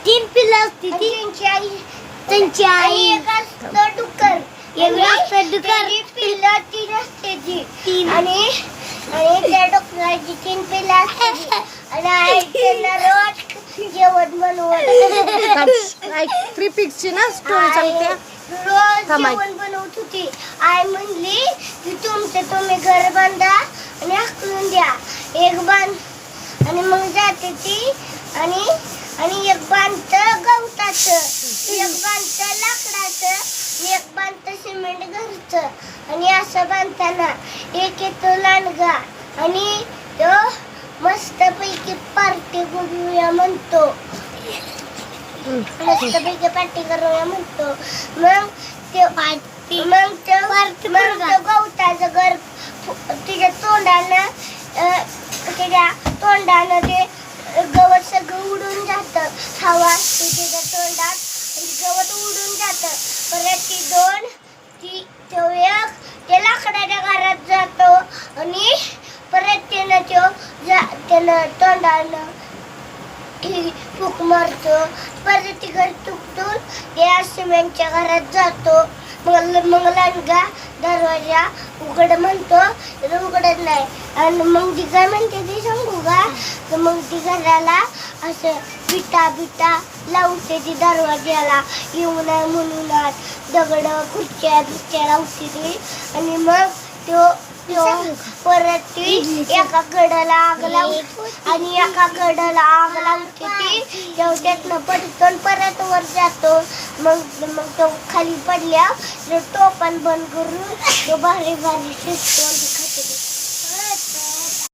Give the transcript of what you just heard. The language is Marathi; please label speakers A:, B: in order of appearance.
A: तीन पिल्लं असते ती त्यांची आई एक असतं डुक्कर पिल्लं तीन असते ती आणि त्या डुकराची तीन पिल्लं असते आणि आई त्यांना रोज जेवण बनवत
B: थ्री पिक्सची ना स्टोरी सांगते.
A: रोज जेवण बनवत होती. आई म्हणली की तुम्ही घर बांधा आणि हाकलून द्या. एक बांध आणि मग जाते ती आणि एक बांधतं गवताचं, एक बांधतं लाकडाचं, एक बांधतं सिमेंट घरचं आणि असं बांधताना एक येतो लांडगा आणि तो मस्तपैकी पार्टी करूया म्हणतो. मस्तपैकी पार्टी करूया म्हणतो. मग तो गवताचं घर तिच्या तोंडानं ते गवत सगळं उडून जातं. हवा असते त्याच्या तोंडात आणि गवत उडून जातं. परत तो एक ते लाकडाच्या घरात जातो आणि परत त्यानं तोंडानं फूक मारतो. परत ती घर तुटून त्या सिमेंटच्या घरात जातो. मग लांडगा दरवाजा उघड म्हणतो, उघडत नाही. आणि मग ती काय म्हणते ते सांगू का? तर मग ती घराला असं बिटा लावते ती दरवाज्याला येऊ नये म्हणून. दगड खुर्च्या लावते ती आणि मग तो परत ती एका कडाला आग लावते आणि एका कडाला आग लावते ती. त्यातनं पडतो परत वर जातो. मग तो खाली पडल्या टोपण बंद करून तो भारी शिजतो.